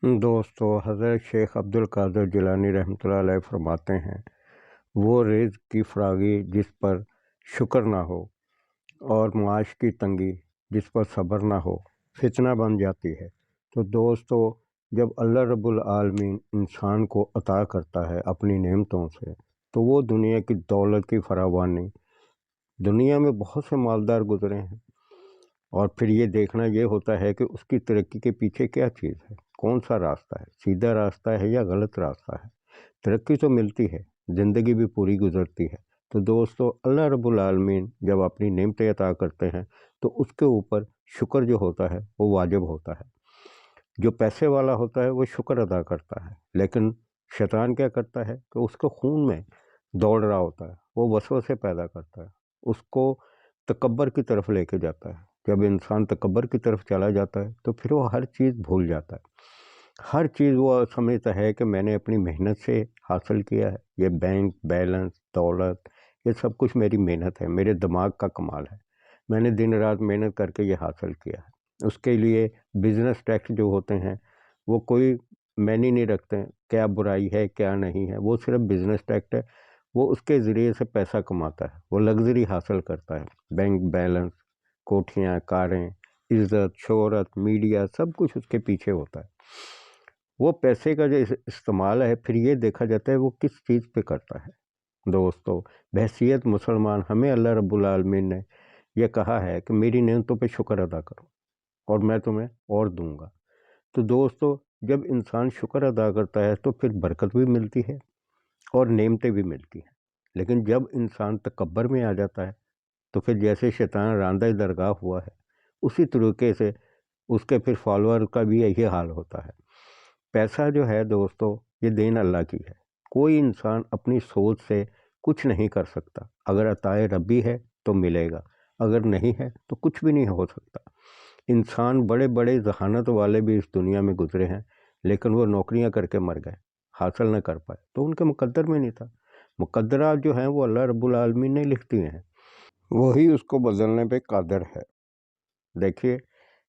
دوستو حضرت شیخ عبد القادر جیلانی رحمۃ اللہ علیہ فرماتے ہیں، وہ رزق کی فراغی جس پر شکر نہ ہو اور معاش کی تنگی جس پر صبر نہ ہو فتنہ بن جاتی ہے۔ تو دوستو، جب اللہ رب العالمین انسان کو عطا کرتا ہے اپنی نعمتوں سے، تو وہ دنیا کی دولت کی فراوانی، دنیا میں بہت سے مالدار گزرے ہیں، اور پھر یہ دیکھنا یہ ہوتا ہے کہ اس کی ترقی کے پیچھے کیا چیز ہے، کون سا راستہ ہے، سیدھا راستہ ہے یا غلط راستہ ہے۔ ترقی تو ملتی ہے، زندگی بھی پوری گزرتی ہے۔ تو دوستو، اللہ رب العالمین جب اپنی نعمتیں عطا کرتے ہیں تو اس کے اوپر شکر جو ہوتا ہے وہ واجب ہوتا ہے۔ جو پیسے والا ہوتا ہے وہ شکر ادا کرتا ہے، لیکن شیطان کیا کرتا ہے کہ اس کے خون میں دوڑ رہا ہوتا ہے، وہ وسوسے پیدا کرتا ہے، اس کو تکبر کی طرف لے کے جاتا ہے۔ جب انسان تکبر کی طرف چلا جاتا ہے تو پھر وہ ہر چیز بھول جاتا ہے، ہر چیز وہ سمجھتا ہے کہ میں نے اپنی محنت سے حاصل کیا ہے، یہ بینک بیلنس، دولت، یہ سب کچھ میری محنت ہے، میرے دماغ کا کمال ہے، میں نے دن رات محنت کر کے یہ حاصل کیا ہے۔ اس کے لیے بزنس ٹیکس جو ہوتے ہیں وہ کوئی معنی نہیں رکھتے ہیں، کیا برائی ہے کیا نہیں ہے، وہ صرف بزنس ٹیکس ہے، وہ اس کے ذریعے سے پیسہ کماتا ہے، وہ لگژری حاصل کرتا ہے، بینک بیلنس، کوٹھیاں، کاریں، عزت، شہرت، میڈیا، سب کچھ اس کے پیچھے ہوتا ہے۔ وہ پیسے کا جو استعمال ہے پھر یہ دیکھا جاتا ہے وہ کس چیز پہ کرتا ہے۔ دوستو، بحیثیت مسلمان ہمیں اللہ رب العالمین نے یہ کہا ہے کہ میری نعمتوں پہ شکر ادا کرو اور میں تمہیں اور دوں گا۔ تو دوستو، جب انسان شکر ادا کرتا ہے تو پھر برکت بھی ملتی ہے اور نعمتیں بھی ملتی ہیں۔ لیکن جب انسان تکبر میں آ جاتا ہے تو پھر جیسے شیطان راندہ درگاہ ہوا ہے، اسی طریقے سے اس کے پھر فالوور کا بھی یہی حال ہوتا ہے۔ پیسہ جو ہے دوستو، یہ دین اللہ کی ہے، کوئی انسان اپنی سوچ سے کچھ نہیں کر سکتا۔ اگر عطائے ربی ہے تو ملے گا، اگر نہیں ہے تو کچھ بھی نہیں ہو سکتا۔ انسان بڑے بڑے ذہانت والے بھی اس دنیا میں گزرے ہیں، لیکن وہ نوکریاں کر کے مر گئے، حاصل نہ کر پائے، تو ان کے مقدر میں نہیں تھا۔ مقدرات جو ہیں وہ اللہ رب العالمین نے لکھ دیے ہیں، وہی اس کو بدلنے پہ قادر ہے۔ دیکھیے،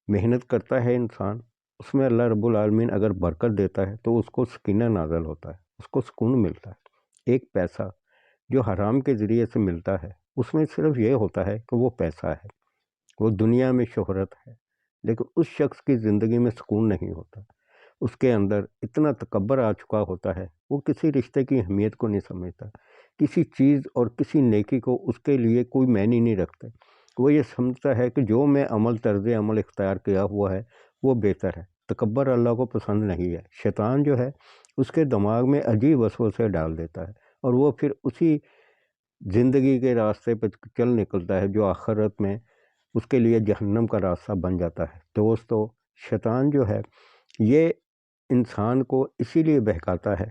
محنت کرتا ہے انسان، اس میں اللہ رب العالمین اگر برکت دیتا ہے تو اس کو سکینہ نازل ہوتا ہے، اس کو سکون ملتا ہے۔ ایک پیسہ جو حرام کے ذریعے سے ملتا ہے اس میں صرف یہ ہوتا ہے کہ وہ پیسہ ہے، وہ دنیا میں شہرت ہے، لیکن اس شخص کی زندگی میں سکون نہیں ہوتا، اس کے اندر اتنا تکبر آ چکا ہوتا ہے، وہ کسی رشتے کی اہمیت کو نہیں سمجھتا، کسی چیز اور کسی نیکی کو اس کے لیے کوئی معنی نہیں رکھتے۔ وہ یہ سمجھتا ہے کہ جو میں طرز عمل اختیار کیا ہوا ہے وہ بہتر ہے۔ تکبر اللہ کو پسند نہیں ہے۔ شیطان جو ہے اس کے دماغ میں عجیب وسوسے ڈال دیتا ہے اور وہ پھر اسی زندگی کے راستے پہ چل نکلتا ہے جو آخرت میں اس کے لیے جہنم کا راستہ بن جاتا ہے۔ دوستو، شیطان جو ہے یہ انسان کو اسی لیے بہکاتا ہے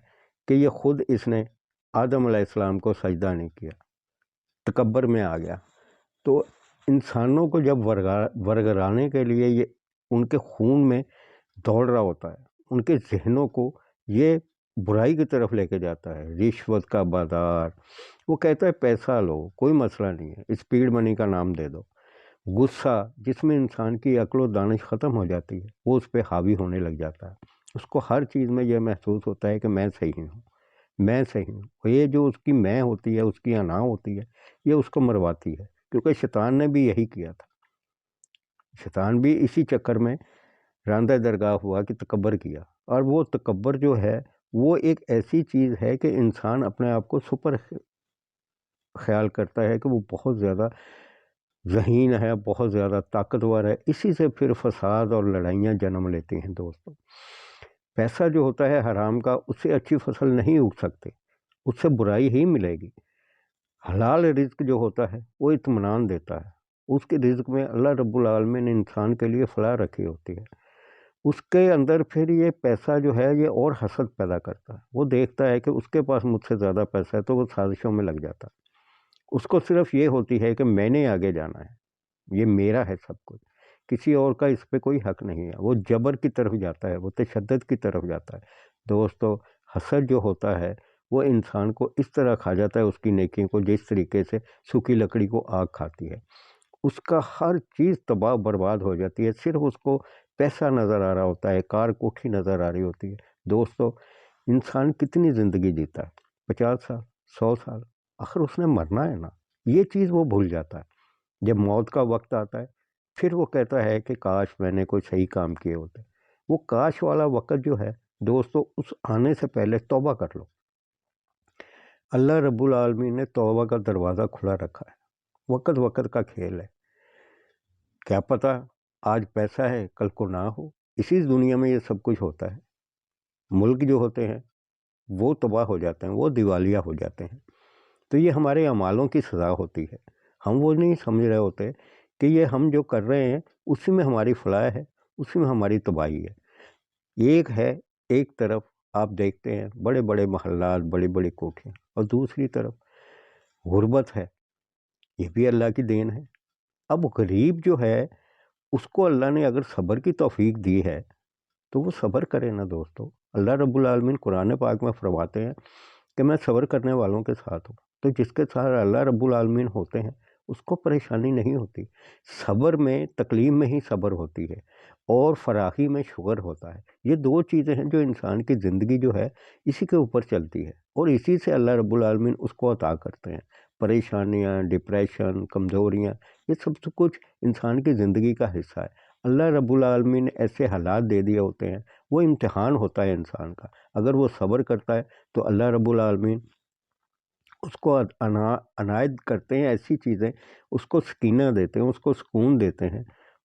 کہ یہ خود اس نے آدم علیہ السلام کو سجدہ نہیں کیا، تکبر میں آ گیا، تو انسانوں کو جب ورگلانے کے لیے یہ ان کے خون میں دوڑ رہا ہوتا ہے، ان کے ذہنوں کو یہ برائی کی طرف لے کے جاتا ہے، رشوت کا بازار، وہ کہتا ہے پیسہ لو، کوئی مسئلہ نہیں ہے، اسپیڈ منی کا نام دے دو۔ غصہ جس میں انسان کی عقل و دانش ختم ہو جاتی ہے، وہ اس پہ حاوی ہونے لگ جاتا ہے، اس کو ہر چیز میں یہ محسوس ہوتا ہے کہ میں صحیح ہوں، میں صحیح ہوں۔ یہ جو اس کی میں ہوتی ہے، اس کی انا ہوتی ہے، یہ اس کو مرواتی ہے، کیونکہ شیطان نے بھی یہی کیا تھا۔ شیطان بھی اسی چکر میں راندہ درگاہ ہوا کہ تکبر کیا، اور وہ تکبر جو ہے وہ ایک ایسی چیز ہے کہ انسان اپنے آپ کو سپر خیال کرتا ہے کہ وہ بہت زیادہ ذہین ہے، بہت زیادہ طاقتور ہے، اسی سے پھر فساد اور لڑائیاں جنم لیتی ہیں۔ دوستوں، پیسہ جو ہوتا ہے حرام کا، اس سے اچھی فصل نہیں اگ سکتی، اس سے برائی ہی ملے گی۔ حلال رزق جو ہوتا ہے وہ اطمینان دیتا ہے، اس کے رزق میں اللہ رب العالمین نے انسان کے لیے فلاح رکھی ہوتی ہے، اس کے اندر پھر یہ پیسہ جو ہے یہ اور حسد پیدا کرتا ہے، وہ دیکھتا ہے کہ اس کے پاس مجھ سے زیادہ پیسہ ہے تو وہ سازشوں میں لگ جاتا ہے، اس کو صرف یہ ہوتی ہے کہ میں نے آگے جانا ہے، یہ میرا ہے سب کچھ، کسی اور کا اس پہ کوئی حق نہیں ہے، وہ جبر کی طرف جاتا ہے، وہ تشدد کی طرف جاتا ہے۔ دوستو، حسد جو ہوتا ہے وہ انسان کو اس طرح کھا جاتا ہے، اس کی نیکیوں کو، جس طریقے سے سوکھی لکڑی کو آگ کھاتی ہے، اس کا ہر چیز تباہ برباد ہو جاتی ہے، صرف اس کو پیسہ نظر آ رہا ہوتا ہے، کار کوٹھی نظر آ رہی ہوتی ہے۔ دوستو انسان کتنی زندگی جیتا ہے، 50 سال، 100 سال، آخر اس نے مرنا ہے نا، یہ چیز وہ بھول جاتا ہے۔ جب موت کا وقت آتا ہے پھر وہ کہتا ہے کہ کاش میں نے کوئی صحیح کام کیے ہوتے۔ وہ کاش والا وقت جو ہے دوستو، اس آنے سے پہلے توبہ کر لو۔ اللہ رب العالمین نے توبہ کا دروازہ کھلا رکھا ہے، وقت وقت کا کھیل ہے، کیا پتہ آج پیسہ ہے کل کو نہ ہو، اسی دنیا میں یہ سب کچھ ہوتا ہے۔ ملک جو ہوتے ہیں وہ تباہ ہو جاتے ہیں، وہ دیوالیہ ہو جاتے ہیں، تو یہ ہمارے اعمالوں کی سزا ہوتی ہے۔ ہم وہ نہیں سمجھ رہے ہوتے کہ یہ ہم جو کر رہے ہیں اسی میں ہماری فلاح ہے، اسی میں ہماری تباہی ہے۔ ایک طرف آپ دیکھتے ہیں بڑے بڑے محلات، بڑی بڑی کوٹھیاں، اور دوسری طرف غربت ہے، یہ بھی اللہ کی دین ہے۔ اب غریب جو ہے اس کو اللہ نے اگر صبر کی توفیق دی ہے تو وہ صبر کرے نا دوستو۔ اللہ رب العالمین قرآن پاک میں فرماتے ہیں کہ میں صبر کرنے والوں کے ساتھ ہوں، تو جس کے ساتھ اللہ رب العالمین ہوتے ہیں اس کو پریشانی نہیں ہوتی۔ صبر میں، تکلیف میں ہی صبر ہوتی ہے، اور فراخی میں شکر ہوتا ہے۔ یہ دو چیزیں ہیں جو انسان کی زندگی جو ہے اسی کے اوپر چلتی ہے، اور اسی سے اللہ رب العالمین اس کو عطا کرتے ہیں۔ پریشانیاں، ڈپریشن، کمزوریاں، یہ سب کچھ انسان کی زندگی کا حصہ ہے۔ اللہ رب العالمین نے ایسے حالات دے دیے ہوتے ہیں، وہ امتحان ہوتا ہے انسان کا۔ اگر وہ صبر کرتا ہے تو اللہ رب العالمین اس کو عنایت کرتے ہیں ایسی چیزیں، اس کو سکینہ دیتے ہیں، اس کو سکون دیتے ہیں۔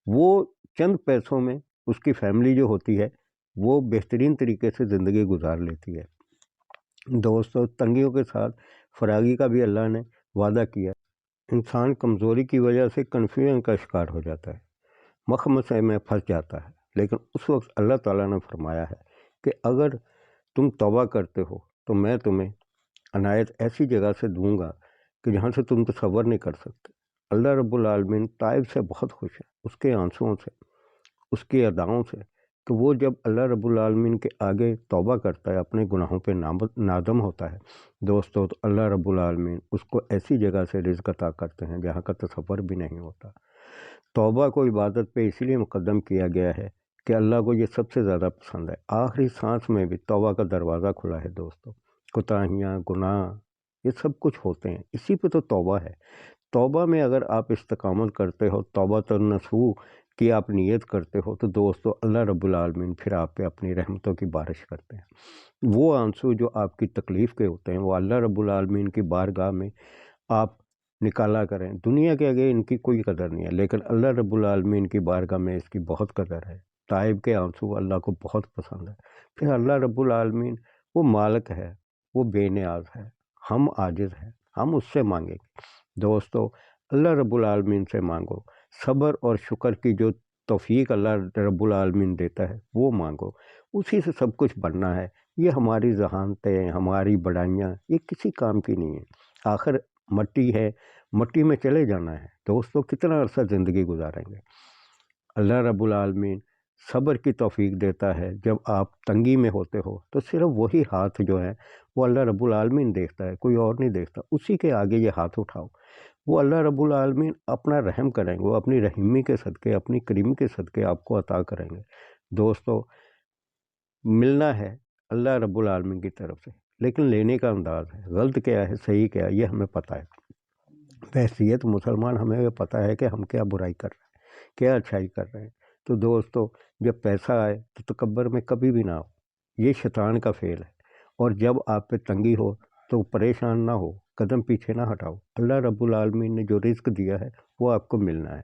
وہ چند پیسوں میں اس کی فیملی جو ہوتی ہے وہ بہترین طریقے سے زندگی گزار لیتی ہے۔ دوستو تنگیوں کے ساتھ فراغی کا بھی اللہ نے وعدہ کیا۔ انسان کمزوری کی وجہ سے کنفیوژن کا شکار ہو جاتا ہے، مخمصے میں پھنس جاتا ہے، لیکن اس وقت اللہ تعالیٰ نے فرمایا ہے کہ اگر تم توبہ کرتے ہو تو میں تمہیں عنایت ایسی جگہ سے دوں گا کہ جہاں سے تم تصور نہیں کر سکتے۔ اللہ رب العالمین طائب سے بہت خوش ہے، اس کے آنسوؤں سے، اس کی اداؤں سے، کہ وہ جب اللہ رب العالمین کے آگے توبہ کرتا ہے، اپنے گناہوں پہ نادم ہوتا ہے دوستو، تو اللہ رب العالمین اس کو ایسی جگہ سے رزق عطا کرتے ہیں جہاں کا تصور بھی نہیں ہوتا۔ توبہ کو عبادت پہ اس لیے مقدم کیا گیا ہے کہ اللہ کو یہ سب سے زیادہ پسند ہے۔ آخری سانس میں بھی توبہ کا دروازہ کھلا ہے دوستو۔ کوتاہیاں، گناہ، یہ سب کچھ ہوتے ہیں، اسی پہ تو توبہ ہے۔ توبہ میں اگر آپ استقامت کرتے ہو، توبہ النصوح کی آپ نیت کرتے ہو، تو دوستو اللہ رب العالمین پھر آپ پہ اپنی رحمتوں کی بارش کرتے ہیں۔ وہ آنسو جو آپ کی تکلیف کے ہوتے ہیں وہ اللہ رب العالمین کی بارگاہ میں آپ نکالا کریں۔ دنیا کے آگے ان کی کوئی قدر نہیں ہے، لیکن اللہ رب العالمین کی بارگاہ میں اس کی بہت قدر ہے۔ طائب کے آنسو اللہ کو بہت پسند ہے۔ پھر اللہ رب العالمین وہ مالک ہے، وہ بے نیاز ہے، ہم عاجز ہیں، ہم اس سے مانگیں گے۔ دوستو اللہ رب العالمین سے مانگو، صبر اور شکر کی جو توفیق اللہ رب العالمین دیتا ہے وہ مانگو، اسی سے سب کچھ بننا ہے۔ یہ ہماری ذہانتیں، ہماری بڑائیاں، یہ کسی کام کی نہیں ہے۔ آخر مٹی ہے، مٹی میں چلے جانا ہے دوستو، کتنا عرصہ زندگی گزاریں گے۔ اللہ رب العالمین صبر کی توفیق دیتا ہے۔ جب آپ تنگی میں ہوتے ہو تو صرف وہی ہاتھ جو ہے وہ اللہ رب العالمین دیکھتا ہے، کوئی اور نہیں دیکھتا، اسی کے آگے یہ ہاتھ اٹھاؤ، وہ اللہ رب العالمین اپنا رحم کریں گے، وہ اپنی رحیمی کے صدقے، اپنی کریمی کے صدقے آپ کو عطا کریں گے۔ دوستو ملنا ہے اللہ رب العالمین کی طرف سے، لیکن لینے کا انداز ہے، غلط کیا ہے صحیح کیا ہے یہ ہمیں پتہ ہے۔ بحیثیت مسلمان ہمیں یہ پتہ ہے کہ ہم کیا برائی کر رہے ہیں، کیا اچھائی کر رہے ہیں۔ تو دوستو جب پیسہ آئے تو تکبر میں کبھی بھی نہ ہو، یہ شیطان کا فعل ہے، اور جب آپ پہ تنگی ہو تو پریشان نہ ہو، قدم پیچھے نہ ہٹاؤ۔ اللہ رب العالمین نے جو رزق دیا ہے وہ آپ کو ملنا ہے۔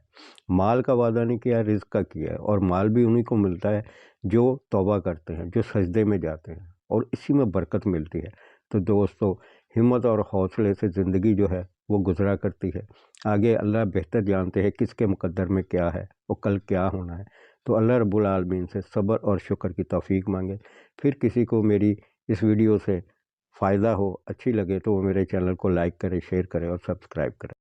مال کا وعدہ نہیں کیا، رزق کا کیا ہے، اور مال بھی انہی کو ملتا ہے جو توبہ کرتے ہیں، جو سجدے میں جاتے ہیں، اور اسی میں برکت ملتی ہے۔ تو دوستو ہمت اور حوصلے سے زندگی جو ہے وہ گزرا کرتی ہے۔ آگے اللہ بہتر جانتے ہیں کس کے مقدر میں کیا ہے، وہ کل کیا ہونا ہے۔ تو اللہ رب العالمین سے صبر اور شکر کی توفیق مانگے۔ پھر کسی کو میری اس ویڈیو سے فائدہ ہو، اچھی لگے، تو وہ میرے چینل کو لائک کرے، شیئر کرے اور سبسکرائب کرے۔